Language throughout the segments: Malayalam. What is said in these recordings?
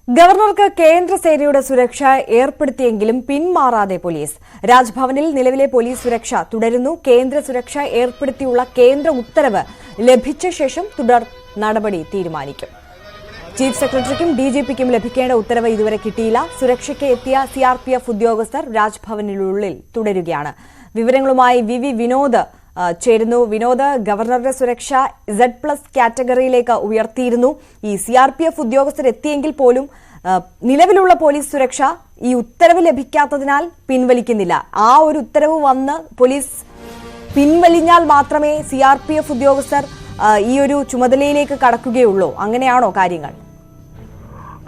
ഗവർണർക്ക് കേന്ദ്രസേനയുടെ സുരക്ഷ ഏർപ്പെടുത്തിയെങ്കിലും പിന്മാറാതെ പോലീസ്. രാജ്ഭവനിൽ നിലവിലെ പോലീസ് സുരക്ഷ തുടരുന്നു. കേന്ദ്ര സുരക്ഷ ഏർപ്പെടുത്തിയുള്ള കേന്ദ്ര ഉത്തരവ് ലഭിച്ച ശേഷം തുടർ നടപടി തീരുമാനിക്കും. ചീഫ് സെക്രട്ടറിക്കും ഡിജിപിക്കും ലഭിക്കേണ്ട ഉത്തരവ് ഇതുവരെ കിട്ടിയില്ല. സുരക്ഷയ്ക്ക് എത്തിയ സിആർപിഎഫ് ഉദ്യോഗസ്ഥർ രാജ്ഭവനിനുള്ളിൽ തുടരുകയാണ്. വിവരങ്ങളുമായി വി വിനോദ് ചേരുന്നു. വിനോദ്, ഗവർണറുടെ സുരക്ഷ Z+ കാറ്റഗറിയിലേക്ക് ഉയർത്തിയിരുന്നു. ഈ സിആർപിഎഫ് ഉദ്യോഗസ്ഥർ എത്തിയെങ്കിൽ പോലും നിലവിലുള്ള പോലീസ് സുരക്ഷ ഈ ഉത്തരവ് ലഭിക്കാത്തതിനാൽ പിൻവലിക്കുന്നില്ല. ആ ഒരു ഉത്തരവ് വന്ന് പോലീസ് പിൻവലിഞ്ഞാൽ മാത്രമേ സിആർപിഎഫ് ഉദ്യോഗസ്ഥർ ഈ ഒരു ചുമതലയിലേക്ക് കടക്കുകയുള്ളൂ. അങ്ങനെയാണോ കാര്യങ്ങൾ?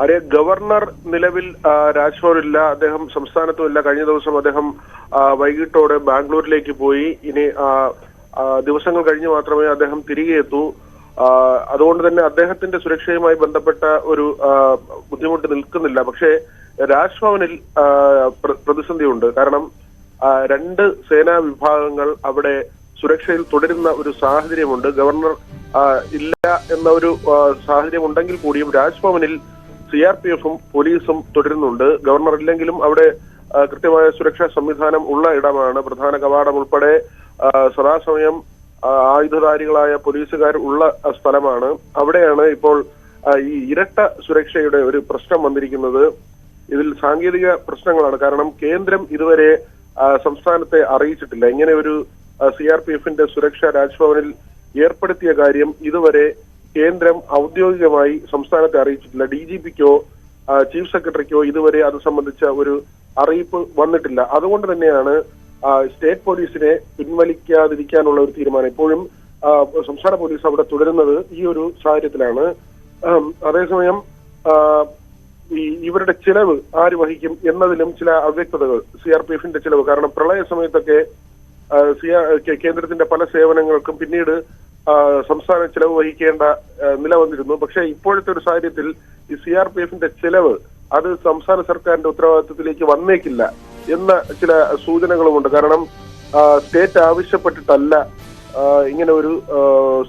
അതെ, ഗവർണർ നിലവിൽ രാജ്ഭവനില്ല, അദ്ദേഹം സംസ്ഥാനത്തുമില്ല. കഴിഞ്ഞ ദിവസം അദ്ദേഹം വൈകിട്ടോടെ ബാംഗ്ലൂരിലേക്ക് പോയി. ഇനി ദിവസങ്ങൾ കഴിഞ്ഞ് മാത്രമേ അദ്ദേഹം തിരികെ എത്തൂ. അതുകൊണ്ട് തന്നെ അദ്ദേഹത്തിന്റെ സുരക്ഷയുമായി ബന്ധപ്പെട്ട ഒരു ബുദ്ധിമുട്ട് നിൽക്കുന്നില്ല. പക്ഷേ രാജ്ഭവനിൽ പ്രതിസന്ധിയുണ്ട്. കാരണം രണ്ട് സേനാ വിഭാഗങ്ങൾ അവിടെ സുരക്ഷയിൽ തുടരുന്ന ഒരു സാഹചര്യമുണ്ട്. ഗവർണർ ഇല്ല എന്ന ഒരു സാഹചര്യം ഉണ്ടെങ്കിൽ കൂടിയും രാജ്ഭവനിൽ സിആർപിഎഫും പോലീസും തുടരുന്നുണ്ട്. ഗവർണർ ഇല്ലെങ്കിലും അവിടെ കൃത്യമായ സുരക്ഷാ സംവിധാനം ഉള്ള ഇടമാണ്. പ്രധാന കവാടം ഉൾപ്പെടെ സദാസമയം ആയുധധാരികളായ പോലീസുകാർ ഉള്ള സ്ഥലമാണ്. അവിടെയാണ് ഇപ്പോൾ ഈ ഇരട്ട സുരക്ഷയുടെ ഒരു പ്രശ്നം വന്നിരിക്കുന്നത്. ഇതിൽ സാങ്കേതിക പ്രശ്നങ്ങളാണ്. കാരണം കേന്ദ്രം ഇതുവരെ സംസ്ഥാനത്തെ അറിയിച്ചിട്ടില്ല. ഇങ്ങനെ ഒരു സിആർപിഎഫിന്റെ സുരക്ഷ രാജ്ഭവനിൽ ഏർപ്പെടുത്തിയ കാര്യം ഇതുവരെ കേന്ദ്രം ഔദ്യോഗികമായി സംസ്ഥാനത്തെ അറിയിച്ചിട്ടില്ല. ഡിജിപിക്കോ ചീഫ് സെക്രട്ടറിക്കോ ഇതുവരെ അത് സംബന്ധിച്ച ഒരു അറിയിപ്പ് വന്നിട്ടില്ല. അതുകൊണ്ട് തന്നെയാണ് സ്റ്റേറ്റ് പോലീസിനെ പിൻവലിക്കാതിരിക്കാനുള്ള ഒരു തീരുമാനം. ഇപ്പോഴും സംസ്ഥാന പോലീസ് അവിടെ തുടരുന്നത് ഈ ഒരു സാഹചര്യത്തിലാണ്. അതേസമയം ഇവരുടെ ചിലവ് ആര് വഹിക്കും എന്നതിലും ചില അവ്യക്തതകൾ. സിആർപിഎഫിന്റെ ചിലവ്, കാരണം പ്രളയ സമയത്തൊക്കെ കേന്ദ്രത്തിന്റെ പല സേവനങ്ങൾക്കും പിന്നീട് സംസ്ഥാന ചിലവ് വഹിക്കേണ്ട നില വന്നിരുന്നു. പക്ഷേ ഇപ്പോഴത്തെ ഒരു സാഹചര്യത്തിൽ ഈ സിആർപിഎഫിന്റെ ചിലവ് അത് സംസ്ഥാന സർക്കാരിന്റെ ഉത്തരവാദിത്വത്തിലേക്ക് വന്നേക്കില്ല എന്ന ചില സൂചനകളുമുണ്ട്. കാരണം സ്റ്റേറ്റ് ആവശ്യപ്പെട്ടിട്ടല്ല ഇങ്ങനെ ഒരു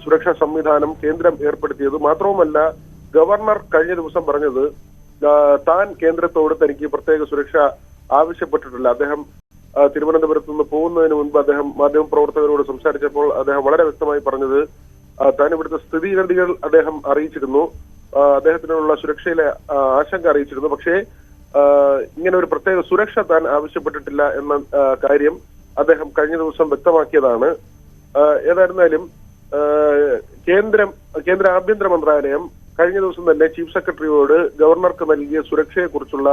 സുരക്ഷാ സംവിധാനം കേന്ദ്രം ഏർപ്പെടുത്തിയത്. മാത്രവുമല്ല, ഗവർണർ കഴിഞ്ഞ ദിവസം പറഞ്ഞത് താൻ കേന്ദ്രത്തോട് തനിക്ക് പ്രത്യേക സുരക്ഷ ആവശ്യപ്പെട്ടിട്ടില്ല. അദ്ദേഹം തിരുവനന്തപുരത്ത് നിന്ന് പോകുന്നതിന് മുൻപ് അദ്ദേഹം മാധ്യമപ്രവർത്തകരോട് സംസാരിച്ചപ്പോൾ അദ്ദേഹം വളരെ വ്യക്തമായി പറഞ്ഞത് താൻ ഇവിടുത്തെ സ്ഥിതിഗതികൾ അദ്ദേഹം അറിയിച്ചിരുന്നു, അദ്ദേഹത്തിനുള്ള സുരക്ഷയിലെ ആശങ്ക അറിയിച്ചിരുന്നു. പക്ഷേ ഇങ്ങനെ ഒരു പ്രത്യേക സുരക്ഷ താൻ ആവശ്യപ്പെട്ടിട്ടില്ല എന്ന കാര്യം അദ്ദേഹം കഴിഞ്ഞ ദിവസം വ്യക്തമാക്കിയതാണ്. ഏതായിരുന്നാലും കേന്ദ്ര ആഭ്യന്തര മന്ത്രാലയം കഴിഞ്ഞ ദിവസം തന്നെ ചീഫ് സെക്രട്ടറിയോട് ഗവർണർക്ക് നൽകിയ സുരക്ഷയെക്കുറിച്ചുള്ള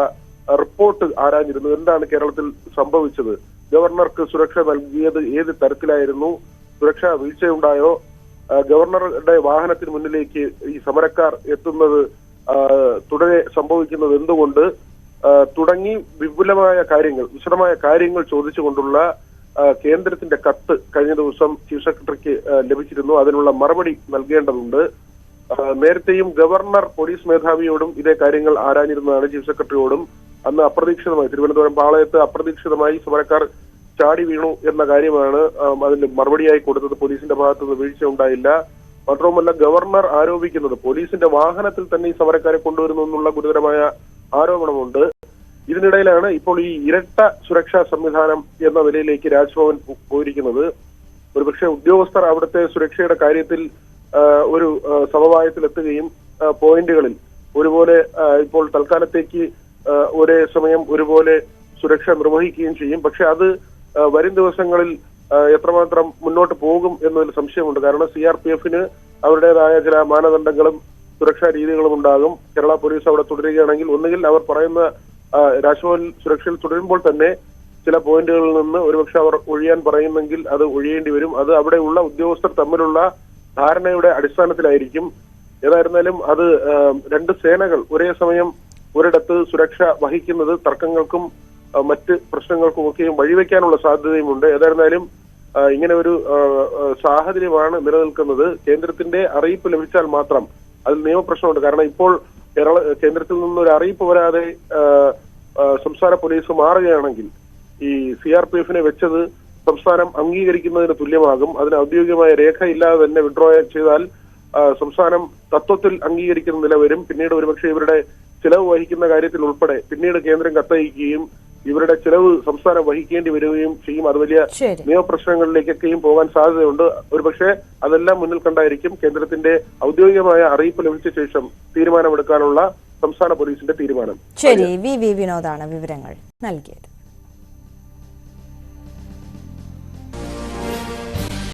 റിപ്പോർട്ട് ആരാഞ്ഞിരുന്നു. എന്താണ് കേരളത്തിൽ സംഭവിച്ചത്, ഗവർണർക്ക് സുരക്ഷ നൽകിയത് ഏത് തരത്തിലായിരുന്നു, സുരക്ഷാ വീഴ്ചയുണ്ടായോ, ഗവർണറുടെ വാഹനത്തിന് മുന്നിലേക്ക് ഈ സമരക്കാർ എത്തുന്നത് തുടരെ സംഭവിക്കുന്നത് എന്തുകൊണ്ട്, തുടങ്ങി വിശദമായ കാര്യങ്ങൾ ചോദിച്ചുകൊണ്ടുള്ള കേന്ദ്രത്തിന്റെ കത്ത് കഴിഞ്ഞ ദിവസം ചീഫ് സെക്രട്ടറിക്ക് ലഭിച്ചിരുന്നു. അതിനുള്ള മറുപടി നൽകേണ്ടതുണ്ട്. നേരത്തെയും ഗവർണർ പോലീസ് മേധാവിയോടും ഇതേ കാര്യങ്ങൾ ആരാഞ്ഞിരുന്നതാണ്, ചീഫ് സെക്രട്ടറിയോടും. അന്ന് അപ്രതീക്ഷിതമായി തിരുവനന്തപുരം പാളയത്ത് അപ്രതീക്ഷിതമായി സമരക്കാർ ചാടി വീണു എന്ന കാര്യമാണ് അതിന് മറുപടിയായി കൊടുത്തത്. പോലീസിന്റെ ഭാഗത്തുനിന്ന് വീഴ്ച ഉണ്ടായില്ല. മാത്രവുമല്ല, ഗവർണർ ആരോപിക്കുന്നത് പോലീസിന്റെ വാഹനത്തിൽ തന്നെ ഈ സമരക്കാരെ കൊണ്ടുവരുന്നു എന്നുള്ള ഗുരുതരമായ ആരോപണമുണ്ട്. ഇതിനിടയിലാണ് ഇപ്പോൾ ഈ ഇരട്ട സുരക്ഷാ സംവിധാനം എന്ന നിലയിലേക്ക് രാജ്ഭവൻ പോയിരിക്കുന്നത്. ഒരുപക്ഷെ ഉദ്യോഗസ്ഥർ അവിടുത്തെ സുരക്ഷയുടെ കാര്യത്തിൽ ഒരു സമവായത്തിലെത്തുകയും പോയിന്റുകളിൽ ഒരുപോലെ ഇപ്പോൾ തൽക്കാലത്തേക്ക് ഒരേ സമയം ഒരുപോലെ സുരക്ഷ നിർവഹിക്കുകയും ചെയ്യും. പക്ഷെ അത് വരും ദിവസങ്ങളിൽ എത്രമാത്രം മുന്നോട്ട് പോകും എന്നതിൽ സംശയമുണ്ട്. കാരണം സിആർപിഎഫിന് അവരുടേതായ ചില മാനദണ്ഡങ്ങളും സുരക്ഷാ രീതികളും ഉണ്ടാകും. കേരള പോലീസ് അവിടെ തുടരുകയാണെങ്കിൽ ഒന്നുകിൽ അവർ പറയുന്ന രാജ്ഭവൻ സുരക്ഷയിൽ തുടരുമ്പോൾ തന്നെ ചില പോയിന്റുകളിൽ നിന്ന് ഒരുപക്ഷെ അവർ ഒഴിയാൻ പറയുന്നെങ്കിൽ അത് ഒഴിയേണ്ടി വരും. അത് അവിടെയുള്ള ഉദ്യോഗസ്ഥർ തമ്മിലുള്ള ധാരണയുടെ അടിസ്ഥാനത്തിലായിരിക്കും. ഏതായിരുന്നാലും അത് രണ്ട് സേനകൾ ഒരേ സമയം ഒരിടത്ത് സുരക്ഷ വഹിക്കുന്നത് തർക്കങ്ങൾക്കും മറ്റ് പ്രശ്നങ്ങൾക്കുമൊക്കെയും വഴിവെക്കാനുള്ള സാധ്യതയുമുണ്ട്. ഏതായിരുന്നാലും ഇങ്ങനെ ഒരു സാഹചര്യമാണ് നിലനിൽക്കുന്നത്. കേന്ദ്രത്തിന്റെ അറിയിപ്പ് ലഭിച്ചാൽ മാത്രം അതിൽ നിയമപ്രശ്നമുണ്ട്. കാരണം ഇപ്പോൾ കേന്ദ്രത്തിൽ നിന്നൊരു അറിയിപ്പ് വരാതെ സംസ്ഥാന പോലീസ് മാറുകയാണെങ്കിൽ ഈ സിആർപിഎഫിനെ വെച്ചത് സംസ്ഥാനം അംഗീകരിക്കുന്നതിന് തുല്യമാകും. അതിന് ഔദ്യോഗികമായ രേഖയില്ലാതെ തന്നെ വിഡ്രോ ചെയ്താൽ സംസ്ഥാനം തത്വത്തിൽ അംഗീകരിക്കുന്ന നില വരും. പിന്നീട് ഒരുപക്ഷെ ഇവരുടെ ചിലവ് വഹിക്കുന്ന കാര്യത്തിൽ ഉൾപ്പെടെ പിന്നീട് കേന്ദ്രം കത്തയക്കുകയും ഇവരുടെ ചിലവ് സംസ്ഥാനം വഹിക്കേണ്ടി വരികയും ചെയ്യും. അത് വലിയ നിയമപ്രശ്നങ്ങളിലേക്കൊക്കെയും പോകാൻ സാധ്യതയുണ്ട്. ഒരുപക്ഷെ അതെല്ലാം മുന്നിൽ കണ്ടായിരിക്കും കേന്ദ്രത്തിന്റെ ഔദ്യോഗികമായ അറിയിപ്പ് ലഭിച്ച ശേഷം തീരുമാനമെടുക്കാനുള്ള സംസ്ഥാന പോലീസിന്റെ തീരുമാനം. ശരി, വി വിനോദാണ് വിവരങ്ങൾ നൽകിയത്.